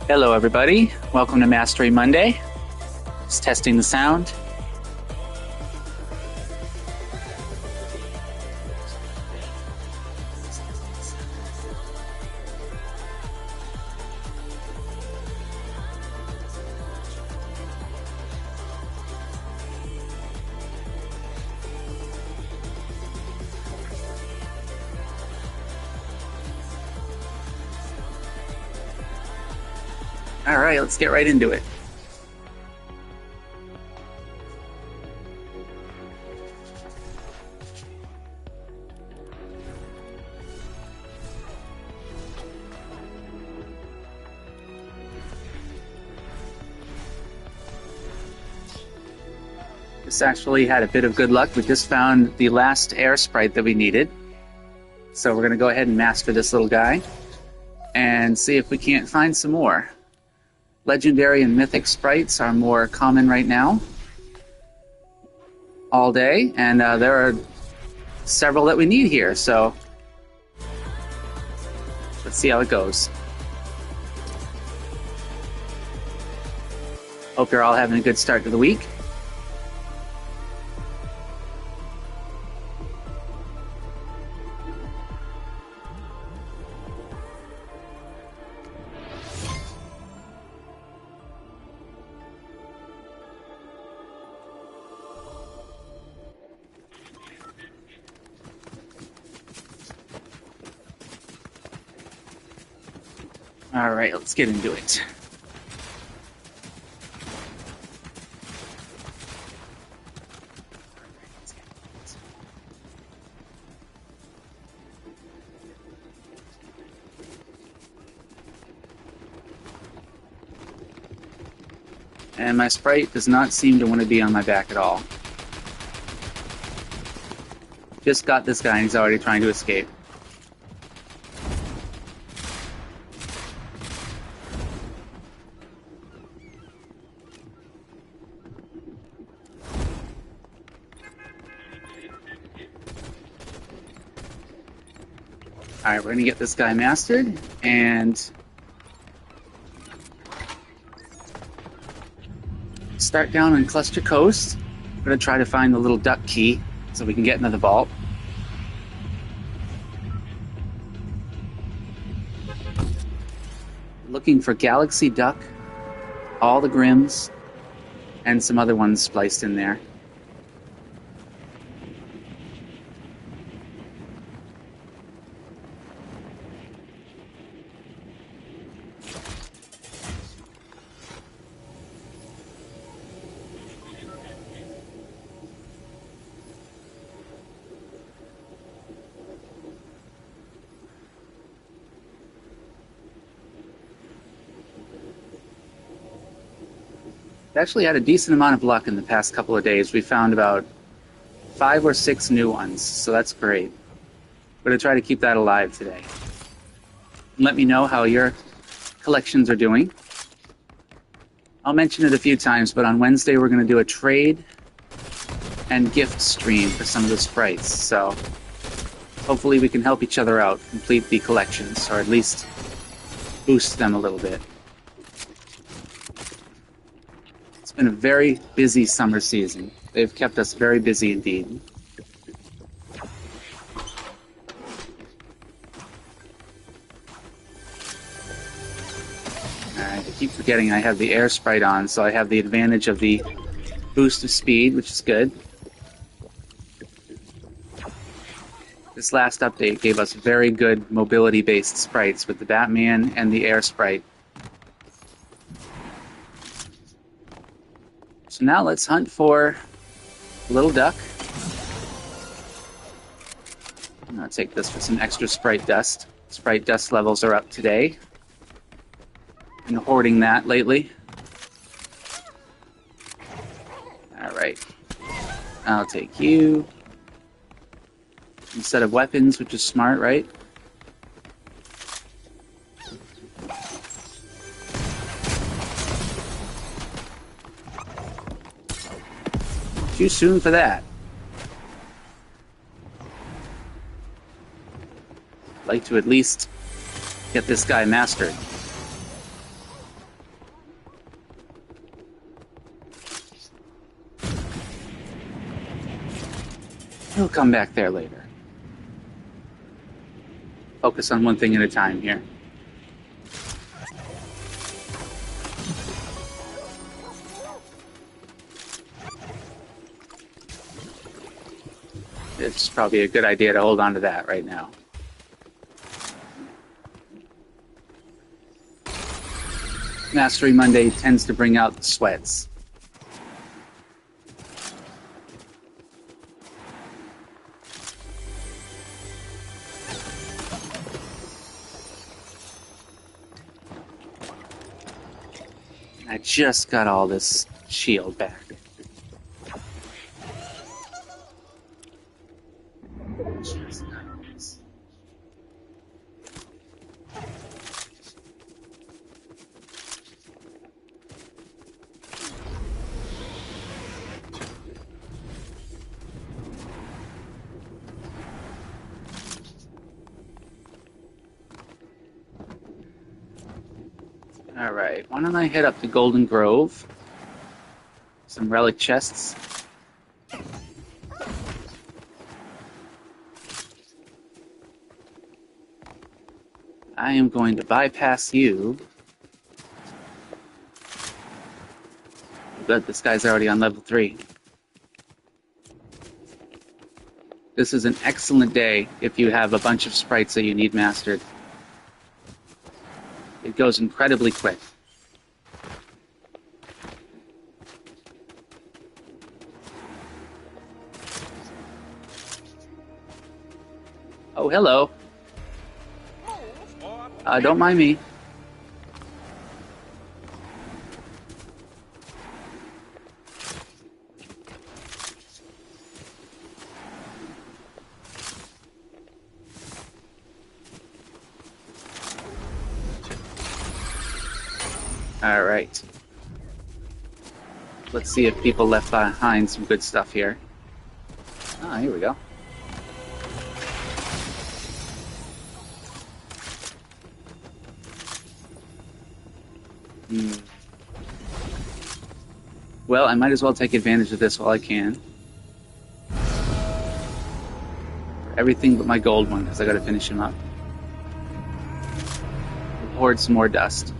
Hello, everybody. Welcome to Mastery Monday. Just testing the sound. All right, let's get right into it. This actually had a bit of good luck. We just found the last air sprite that we needed. So we're going to go ahead and master this little guy and see if we can't find some more. Legendary and mythic sprites are more common right now all day, and there are several that we need here, so let's see how it goes. Hope you're all having a good start to the week. All right, let's get into it. And my sprite does not seem to want to be on my back at all. Just got this guy and he's already trying to escape. Alright, we're going to get this guy mastered, and start down on Cluster Coast. We're going to try to find the little duck key so we can get into the vault. Looking for Galaxy Duck, all the Grims, and some other ones spliced in there. Actually had a decent amount of luck in the past couple of days. We found about 5 or 6 new ones, so that's great. We're going to try to keep that alive today. Let me know how your collections are doing. I'll mention it a few times, but on Wednesday we're going to do a trade and gift stream for some of the sprites, so hopefully we can help each other out, complete the collections, or at least boost them a little bit. It's been a very busy summer season. They've kept us very busy indeed. Alright, I keep forgetting I have the air sprite on, so I have the advantage of the boost of speed, which is good. This last update gave us very good mobility-based sprites with the Batman and the air sprite. So now let's hunt for Little Duck. I'm going to take this for some extra sprite dust. Sprite dust levels are up today. Been hoarding that lately. Alright. I'll take you. Instead of weapons, which is smart, right? Too soon for that. I'd like to at least get this guy mastered. He'll come back there later. Focus on one thing at a time here. It's probably a good idea to hold on to that right now. Mastery Monday tends to bring out the sweats. I just got all this shield back. Alright, why don't I head up to Golden Grove? Some relic chests. I am going to bypass you. Good, this guy's already on level 3. This is an excellent day if you have a bunch of sprites that you need mastered. It goes incredibly quick. Oh, hello. Don't mind me. Alright. Let's see if people left behind some good stuff here. Ah, here we go. Well, I might as well take advantage of this while I can. Everything but my gold one, because I gotta finish him up. Hoard some more dust.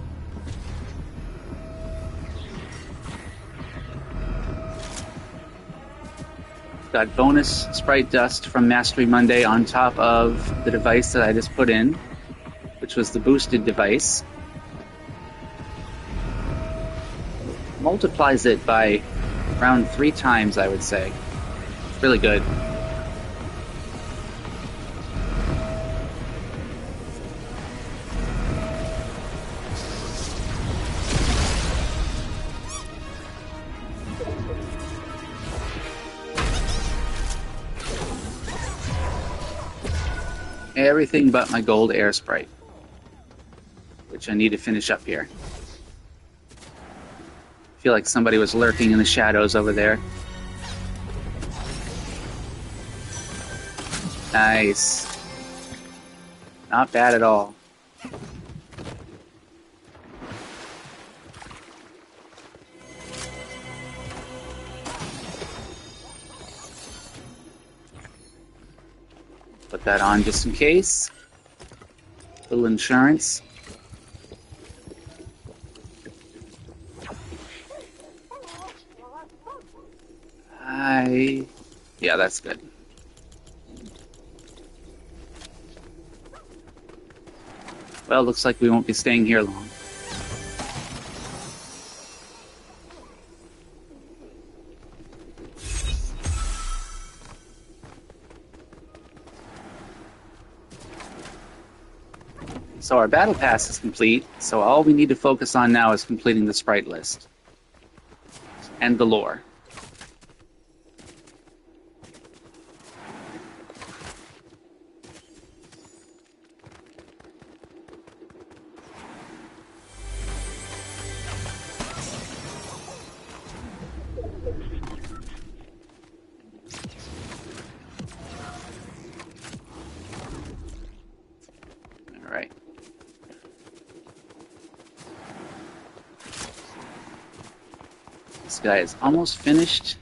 Got bonus sprite dust from Mastery Monday on top of the device that I just put in, which was the boosted device. Multiplies it by around 3 times, I would say. It's really good. Everything but my gold air sprite, which I need to finish up here. I feel like somebody was lurking in the shadows over there. Nice. Not bad at all. Put that on just in case. Little insurance. Yeah, that's good. Well, looks like we won't be staying here long. So our battle pass is complete, so all we need to focus on now is completing the sprite list. And the lore. Alright. This guy is almost finished.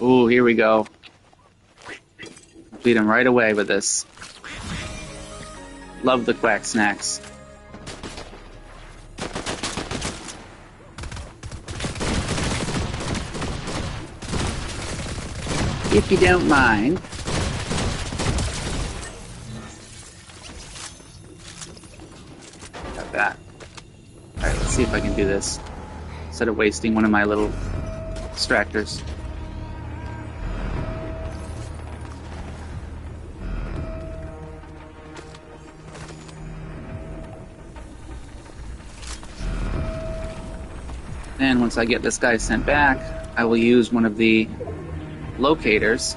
Ooh, here we go. Beat him right away with this. Love the quack snacks. If you don't mind. Got that. Alright, let's see if I can do this instead of wasting one of my little distractors. And once I get this guy sent back, I will use one of the locators.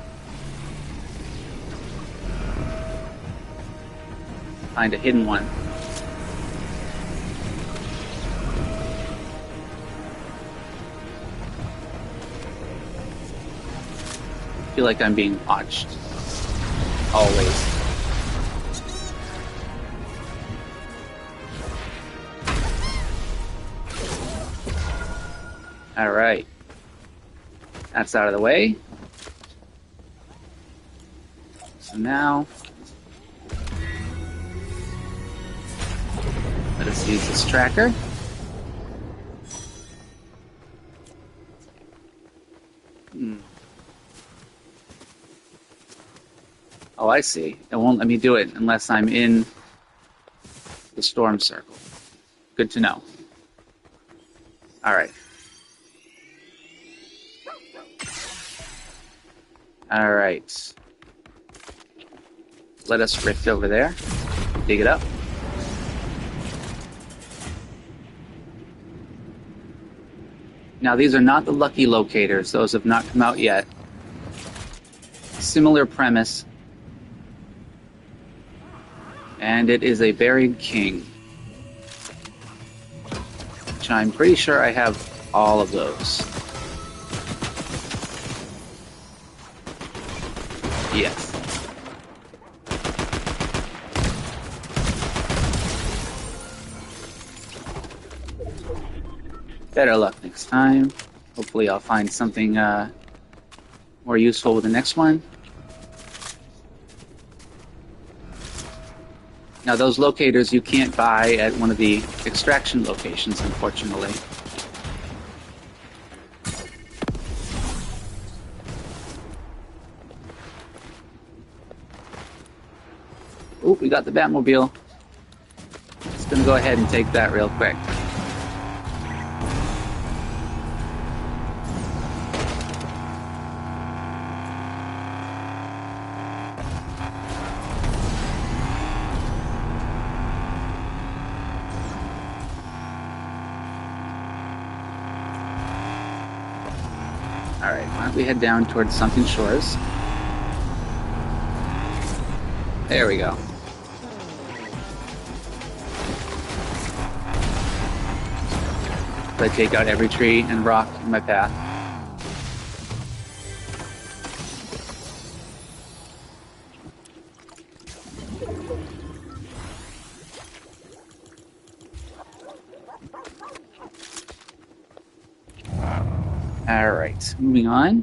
Find a hidden one. I feel like I'm being watched. Always. Alright. That's out of the way. So now, let us use this tracker. Oh, I see. It won't let me do it unless I'm in the storm circle. Good to know. Alright. Alright. Let us rift over there. Dig it up. Now, these are not the lucky locators. Those have not come out yet. Similar premise. And it is a buried king. Which I'm pretty sure I have all of those. Yes. Better luck next time. Hopefully I'll find something more useful with the next one. Now those locators you can't buy at one of the extraction locations, unfortunately. Oop, we got the Batmobile. Just gonna go ahead and take that real quick. Alright, why don't we head down towards Sunken Shores. There we go. I take out every tree and rock in my path. Alright, moving on.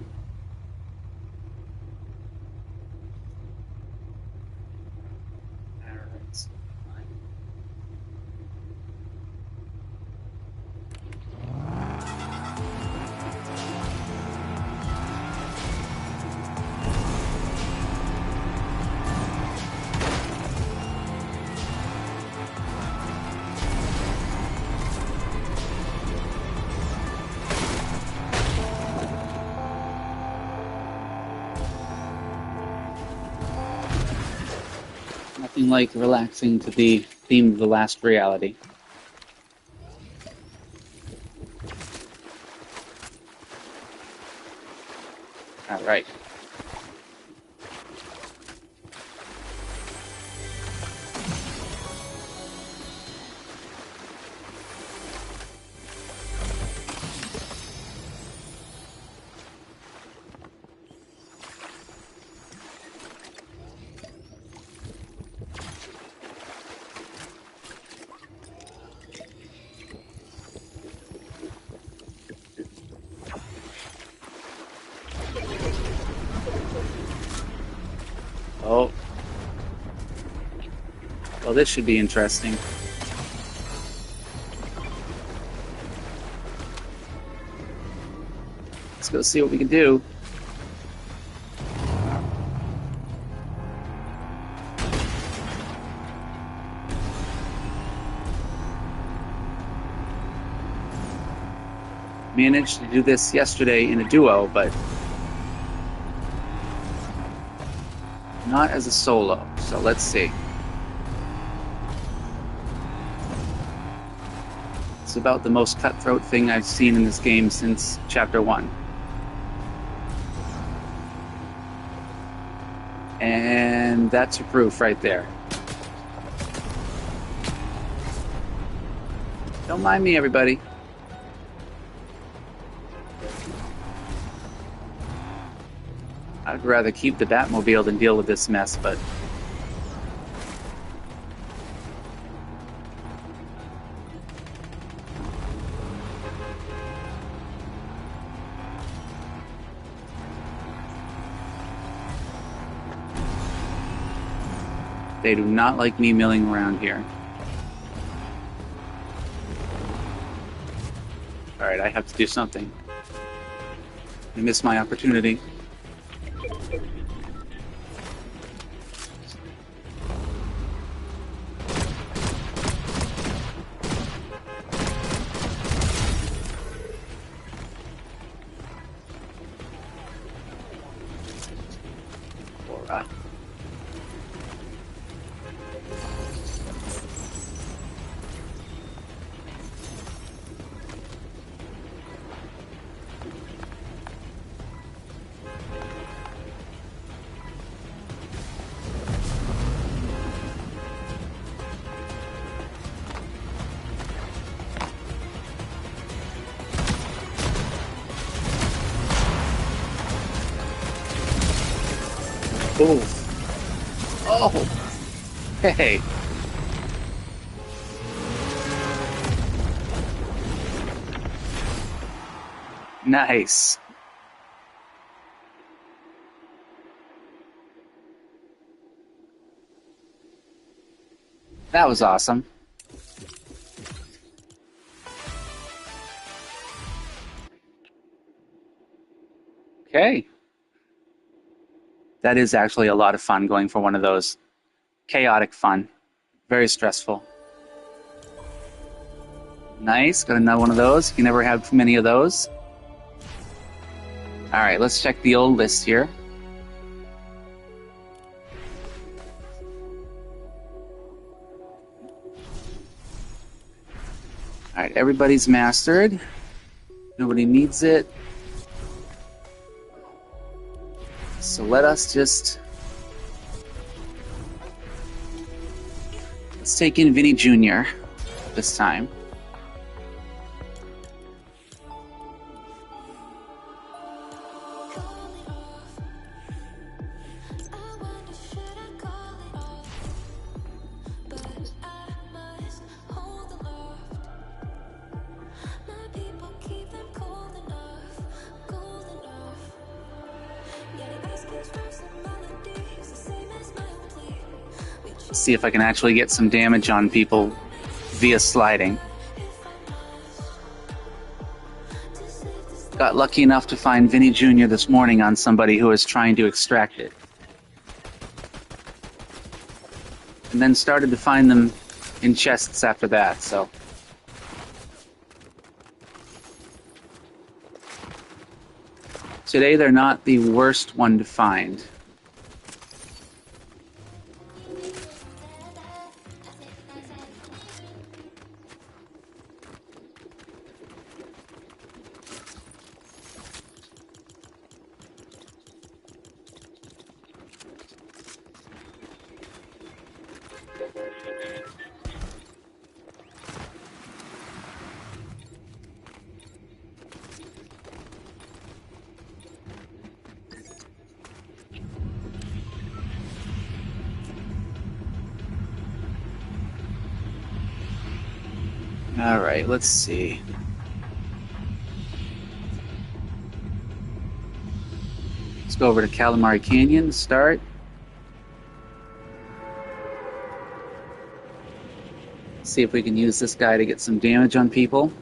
Nothing like relaxing to the theme of the last reality. Alright. Oh, this should be interesting. Let's go see what we can do. Managed to do this yesterday in a duo, but not as a solo. So let's see. It's about the most cutthroat thing I've seen in this game since Chapter 1. And that's your proof right there. Don't mind me, everybody. I'd rather keep the Batmobile than deal with this mess, but... they do not like me milling around here. Alright, I have to do something. I missed my opportunity. Oh! Hey! Nice. That was awesome. Okay. That is actually a lot of fun going for one of those. Chaotic fun. Very stressful. Nice. Got another one of those. You can never have too many of those. Alright, let's check the old list here. Alright, everybody's mastered. Nobody needs it. So let us just... let's take in Vinny Jr. this time. See if I can actually get some damage on people via sliding. Got lucky enough to find Vinny Jr. this morning on somebody who was trying to extract it. And then started to find them in chests after that, so... today they're not the worst one to find. Alright, let's see. Let's go over to Calamari Canyon to start. see if we can use this guy to get some damage on people.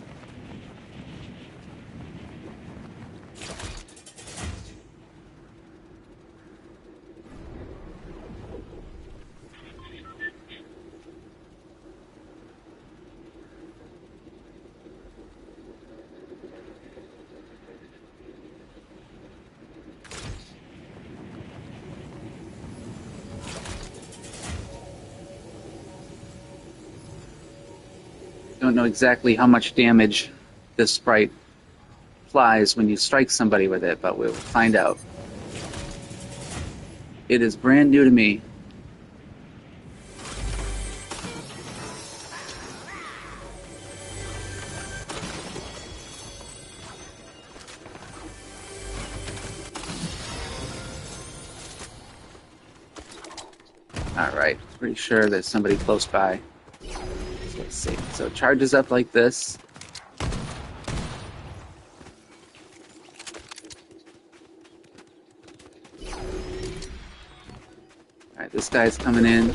Don't know exactly how much damage this sprite applies when you strike somebody with it, but we'll find out. It is brand new to me. Alright, pretty sure there's somebody close by. So let's see. So it charges up like this. Alright, this guy's coming in.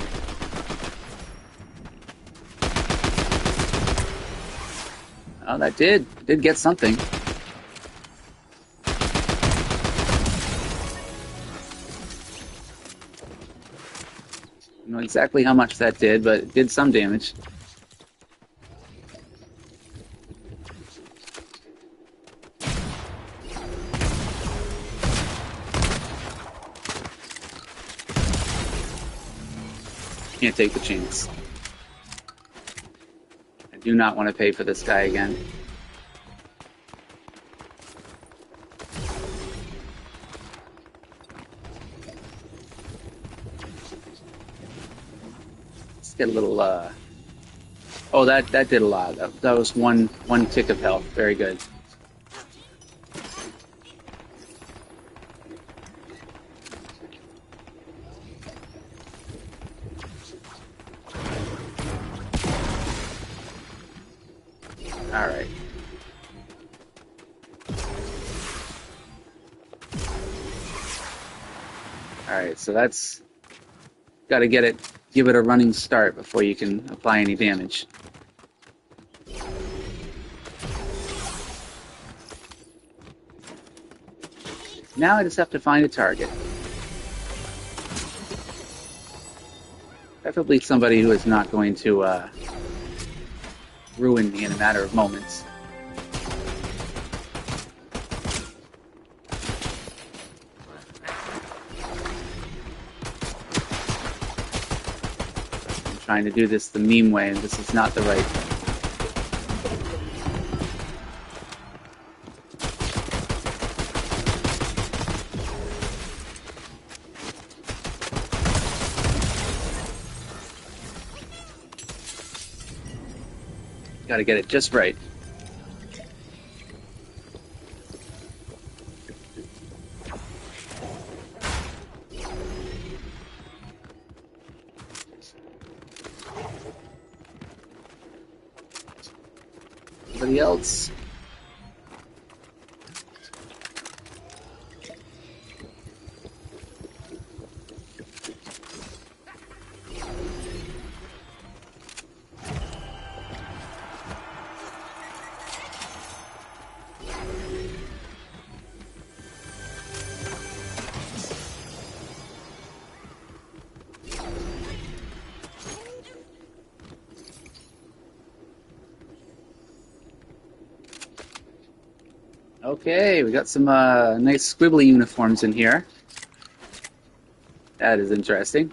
Oh, that did get something. I don't know exactly how much that did, but it did some damage. Can't take the chance. I do not want to pay for this guy again. Let's get a little, Oh, that did a lot. That was one tick of health. Very good. Alright. Alright, so that's... Gotta give it a running start before you can apply any damage. Now I just have to find a target. Preferably somebody who is not going to ruin me in a matter of moments. I'm trying to do this the meme way, and this is not the right way. Got to get it just right. Anybody else? Okay, we got some nice squibbly uniforms in here. That is interesting.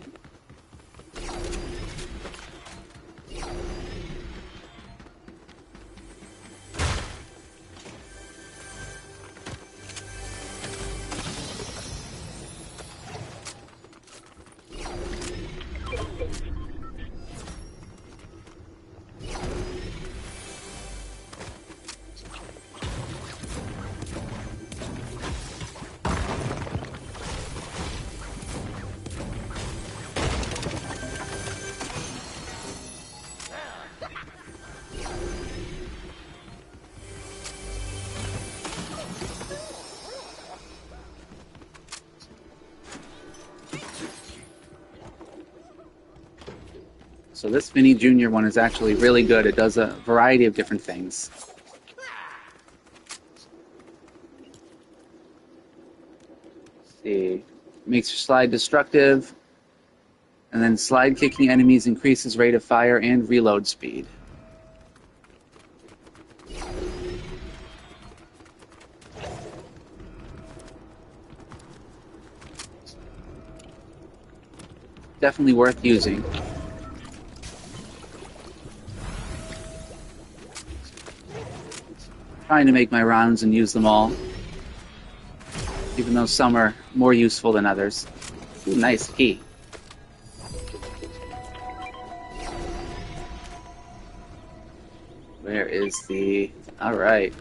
So this Vinny Jr. one is actually really good. It does a variety of different things. Let's see. Makes your slide destructive. And then slide kicking enemies increases rate of fire and reload speed. Definitely worth using. Trying to make my rounds and use them all, even though some are more useful than others. Ooh, nice key. Where is the... Alright.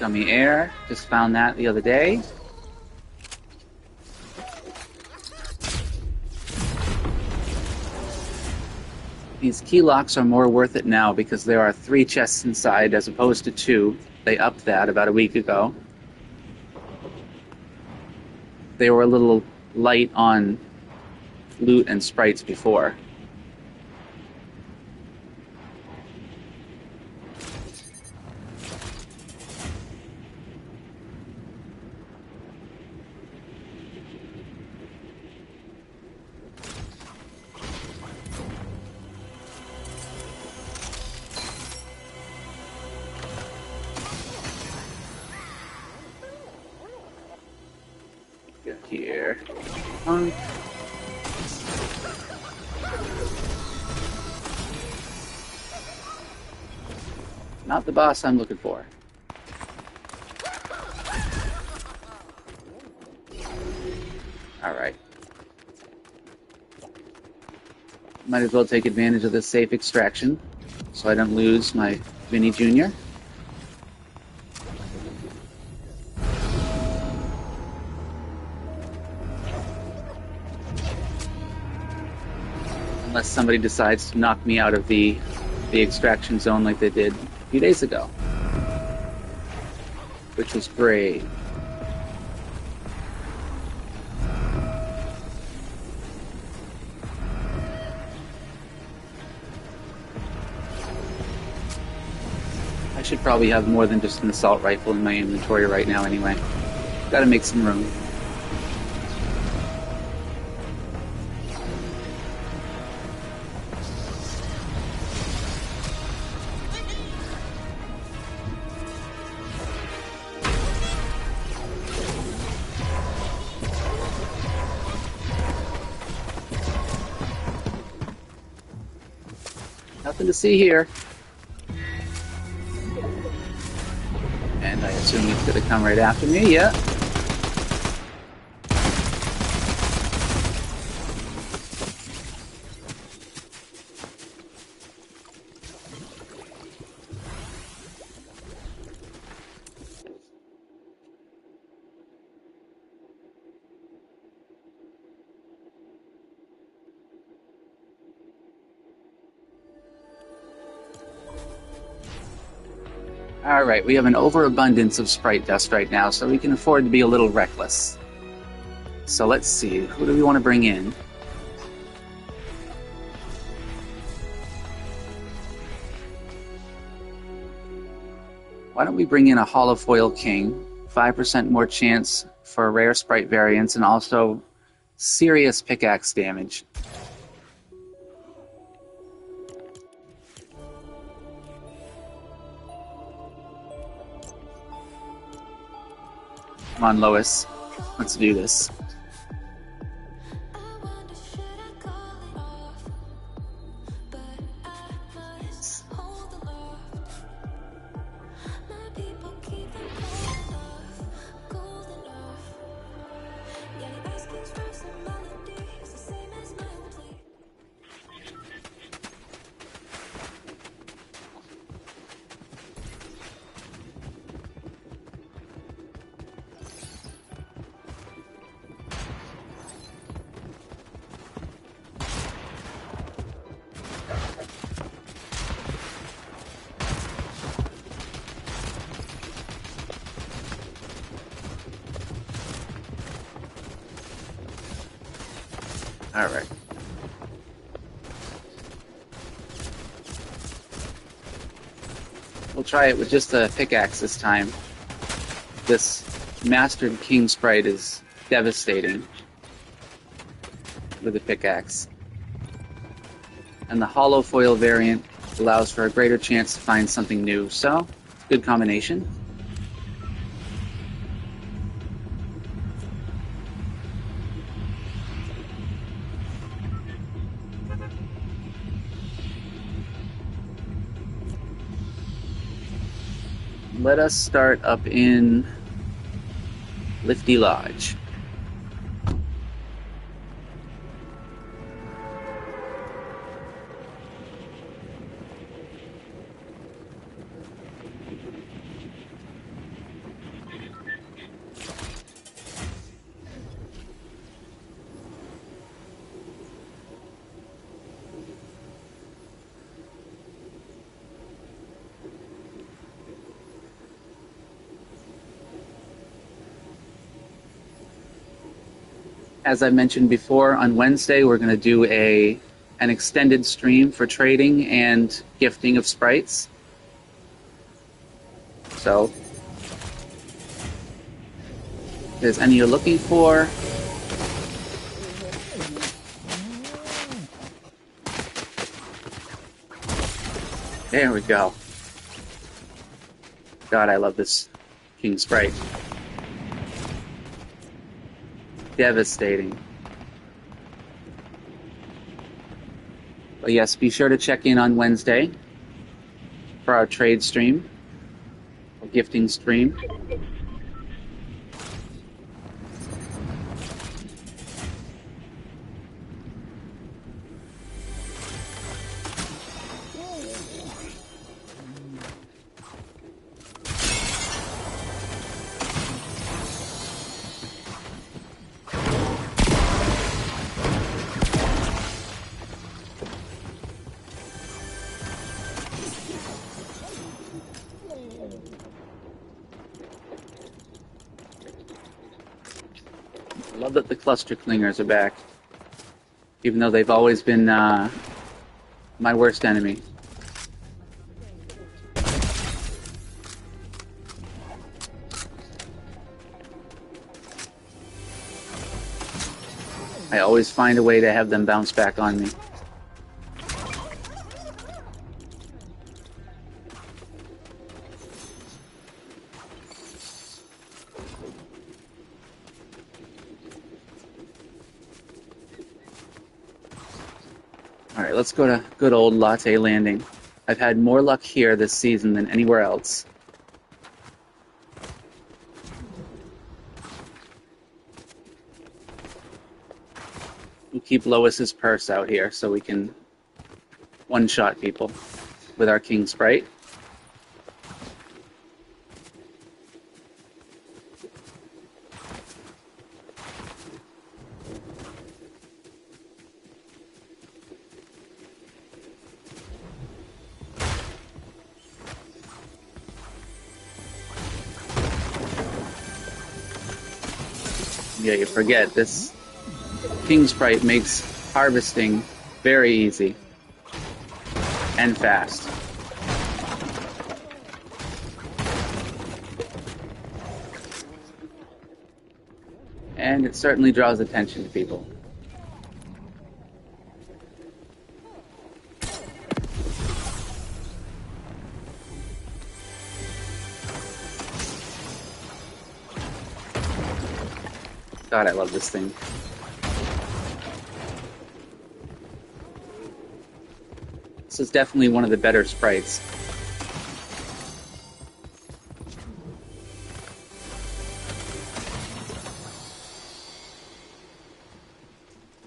Gummy air. Just found that the other day. These key locks are more worth it now because there are 3 chests inside as opposed to 2. They upped that about a week ago. They were a little light on loot and sprites before. Here. Not the boss I'm looking for. Alright. Might as well take advantage of this safe extraction so I don't lose my Vinny Jr. Unless somebody decides to knock me out of the extraction zone like they did a few days ago. Which was great. I should probably have more than just an assault rifle in my inventory right now anyway. Gotta make some room. Nothing to see here. And I assume he's going to come right after me, yeah. Alright, we have an overabundance of sprite dust right now, so we can afford to be a little reckless. So let's see, who do we want to bring in? Why don't we bring in a holofoil king, 5% more chance for rare sprite variants, and also serious pickaxe damage. Come on, Lois. Let's do this. Alright. We'll try it with just a pickaxe this time. This Mastered King Sprite is devastating with a pickaxe. And the hollow foil variant allows for a greater chance to find something new, so good combination. Let us start up in Lifty Lodge. As I mentioned before, on Wednesday we're going to do an extended stream for trading and gifting of sprites. So, if there's any you're looking for, there we go. God, I love this King Sprite. Devastating. But yes, be sure to check in on Wednesday for our trade stream, or gifting stream. I love that the cluster clingers are back, even though they've always been my worst enemy. I always find a way to have them bounce back on me. Alright, let's go to good old Latte Landing. I've had more luck here this season than anywhere else. We'll keep Lois's purse out here so we can one-shot people with our King Sprite. Yeah, you forget, this King Sprite makes harvesting very easy and fast. And it certainly draws attention to people. God, I love this thing. This is definitely one of the better sprites.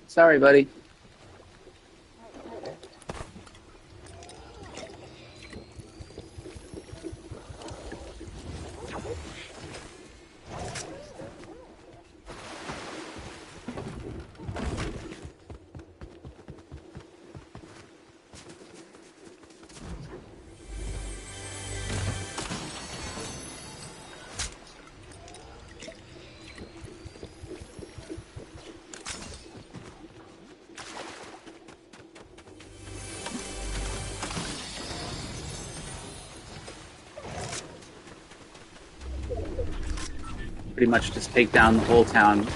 Sorry, buddy. pretty much just take down the whole town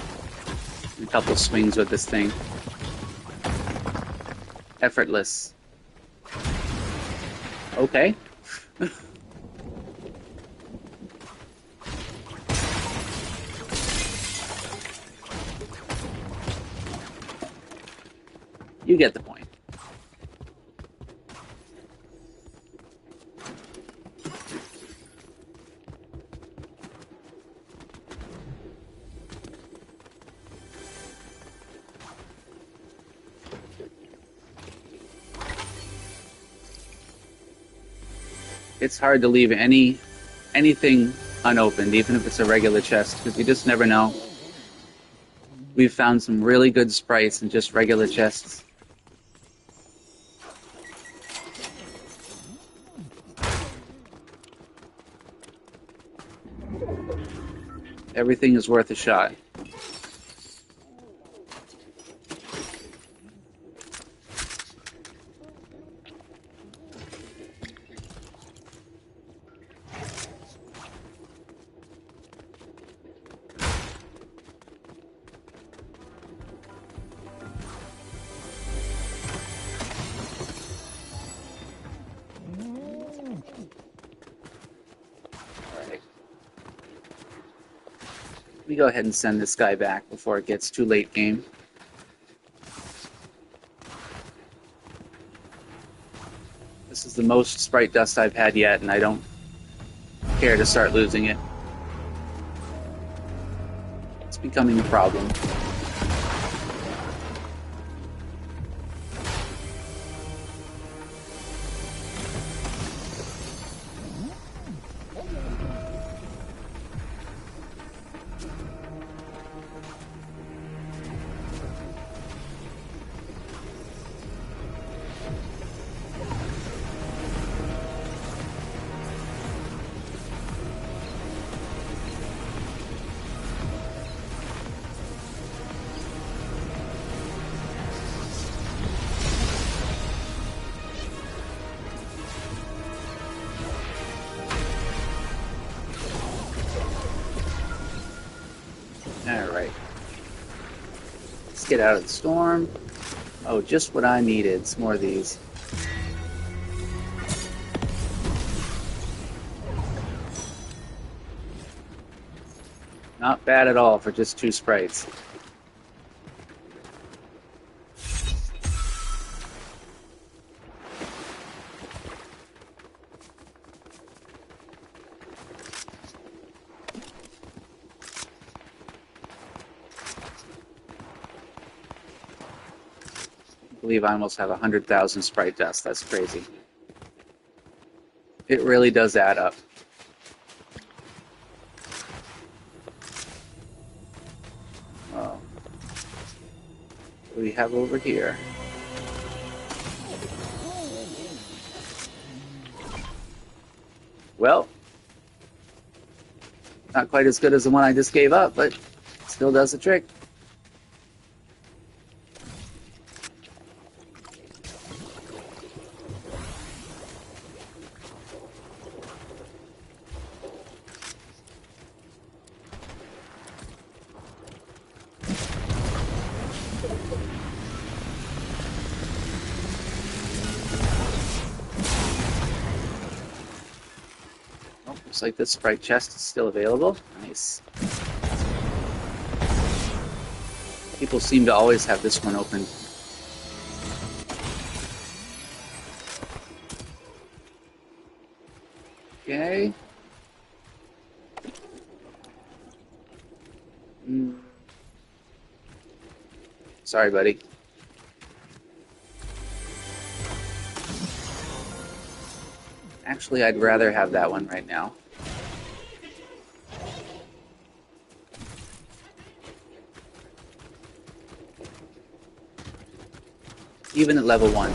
in a couple swings with this thing. Effortless. Okay. You get the point. It's hard to leave anything unopened, even if it's a regular chest, because you just never know. We've found some really good sprites in just regular chests. Everything is worth a shot. Let me go ahead and send this guy back before it gets too late game. This is the most sprite dust I've had yet, and I don't care to start losing it. It's becoming a problem. Alright. Let's get out of the storm. Oh, just what I needed. Some more of these. Not bad at all for just 2 sprites. I believe I almost have 100,000 sprite dust. That's crazy. It really does add up. What do we have over here? Well, not quite as good as the one I just gave up, but still does the trick. Looks like this sprite chest is still available. Nice. People seem to always have this one open. Okay. Sorry, buddy. Actually, I'd rather have that one right now. Even at level 1.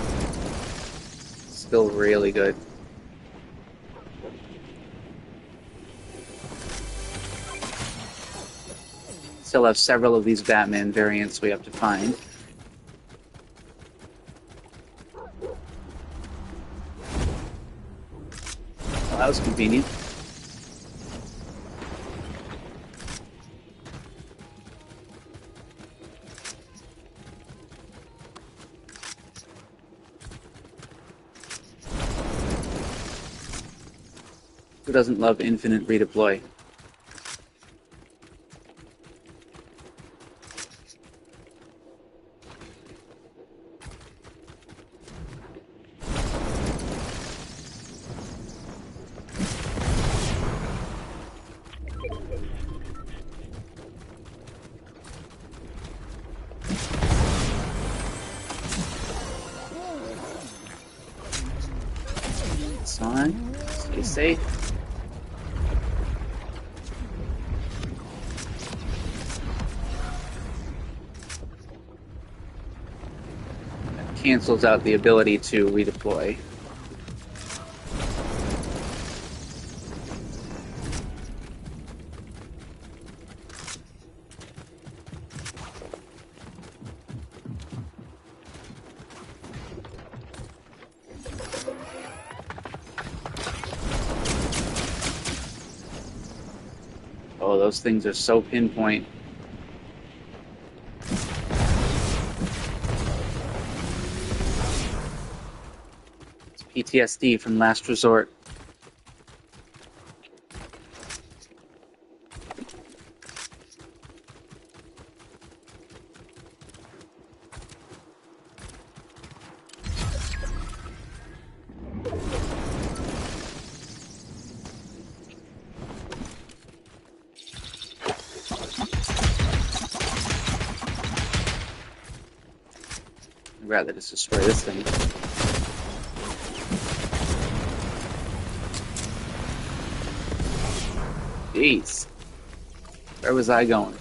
Still really good. Still have several of these Batman variants we have to find. Well, that was convenient. Who doesn't love infinite redeploy? It's on. Stay safe. Cancels out the ability to redeploy. Oh, those things are so pinpoint. PTSD from Last Resort. I'd rather just destroy this thing. Jeez. Where was I going?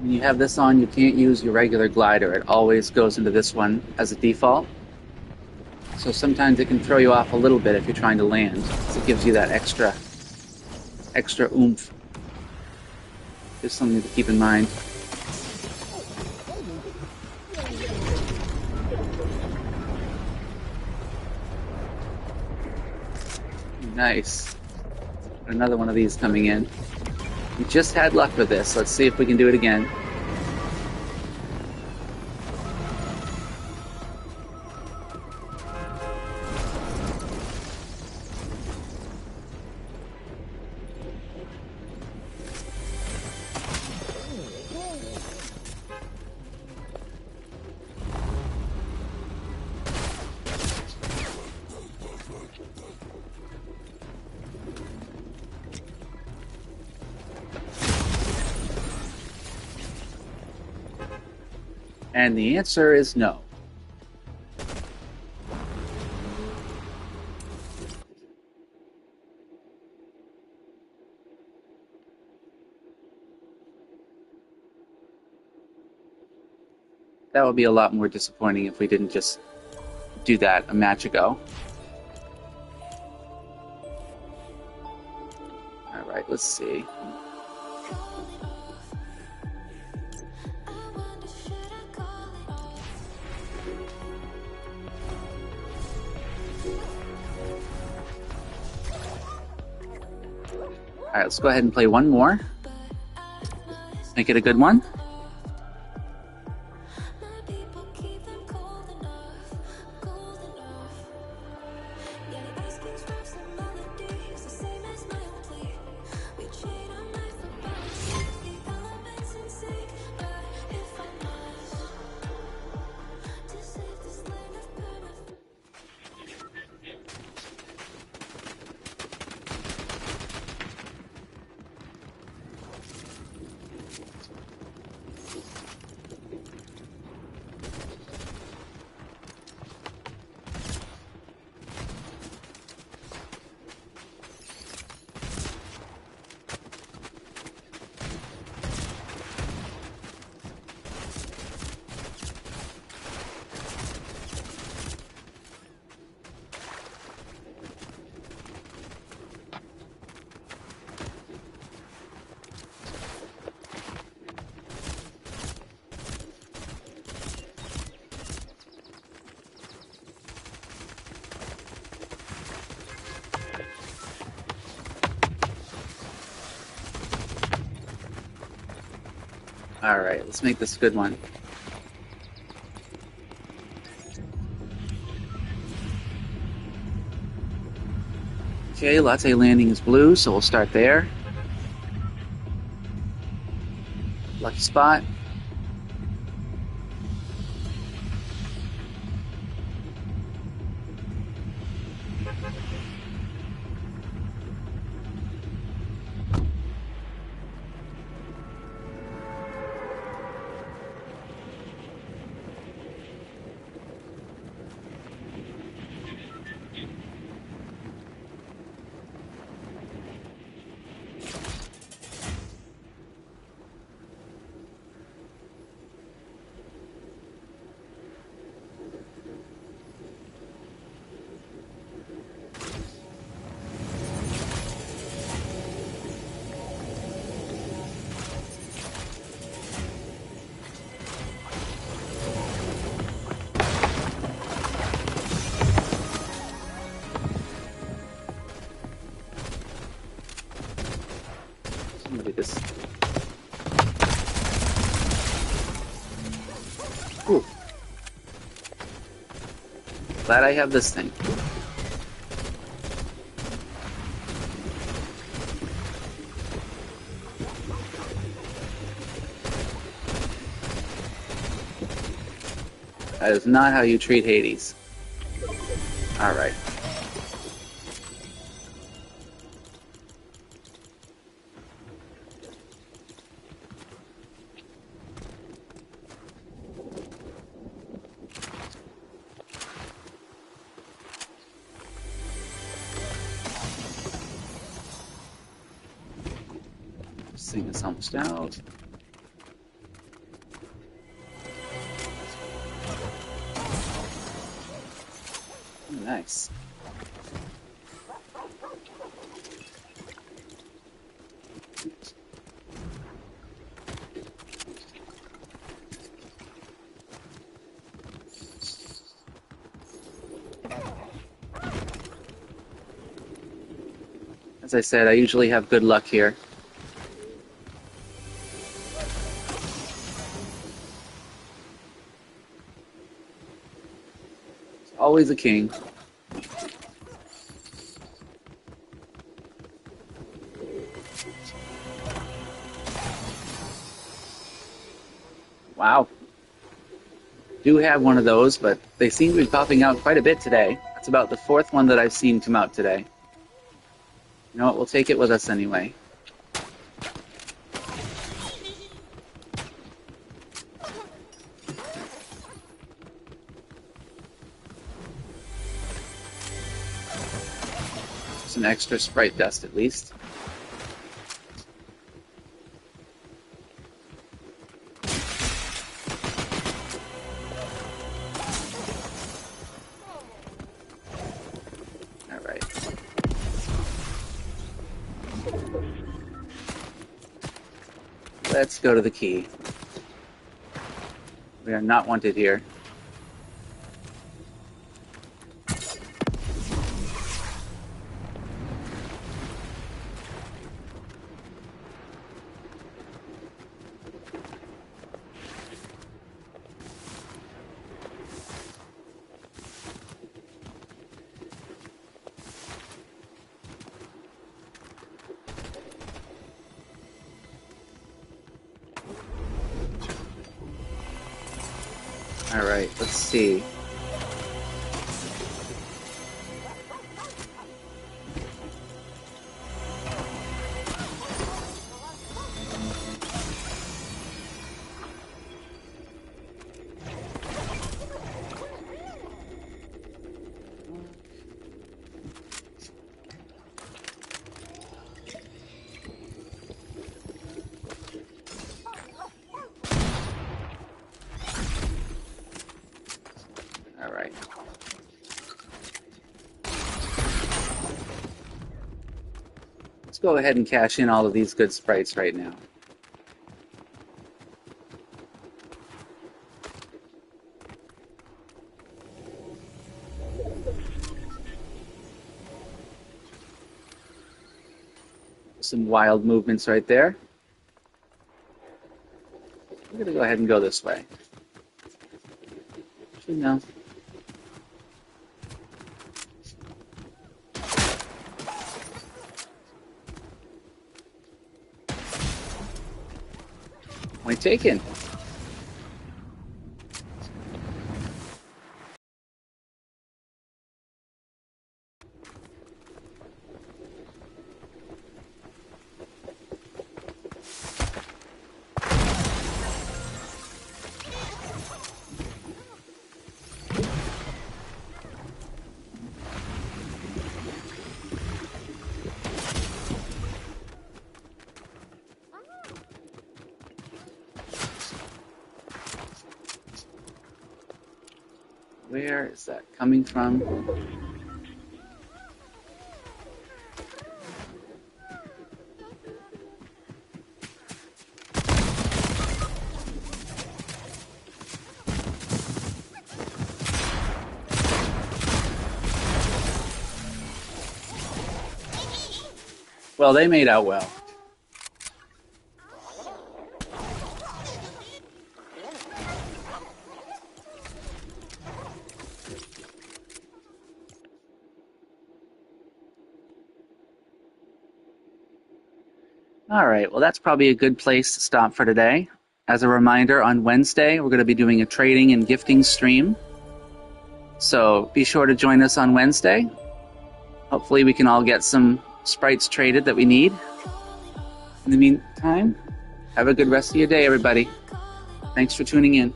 When you have this on, you can't use your regular glider. It always goes into this one as a default. So sometimes it can throw you off a little bit if you're trying to land. So it gives you that extra oomph. Just something to keep in mind. Nice. Another one of these coming in. We just had luck with this. Let's see if we can do it again. And the answer is no. That would be a lot more disappointing if we didn't just do that a match ago. All right, let's see. All right, let's go ahead and play one more. Make it a good one. Alright, let's make this a good one. Okay, Latte Landing is blue, so we'll start there. Lucky spot. Somebody just... Ooh. Glad I have this thing. That is not how you treat Hades. Alright. This thing is almost out. Oh, nice. As I said, I usually have good luck here. Always a king. Wow. Do have one of those, but they seem to be popping out quite a bit today. That's about the fourth one that I've seen come out today. You know what? We'll take it with us anyway. Some extra sprite dust at least. Alright. Let's go to the key. We are not wanted here. Alright, let's see. Alright. Let's go ahead and cash in all of these good sprites right now. Some wild movements right there. We're going to go ahead and go this way. Actually, no. Point taken. Where is that coming from? Well, they made out well. All right, well, that's probably a good place to stop for today. As a reminder, on Wednesday, we're going to be doing a trading and gifting stream. So be sure to join us on Wednesday. Hopefully we can all get some sprites traded that we need. In the meantime, have a good rest of your day, everybody. Thanks for tuning in.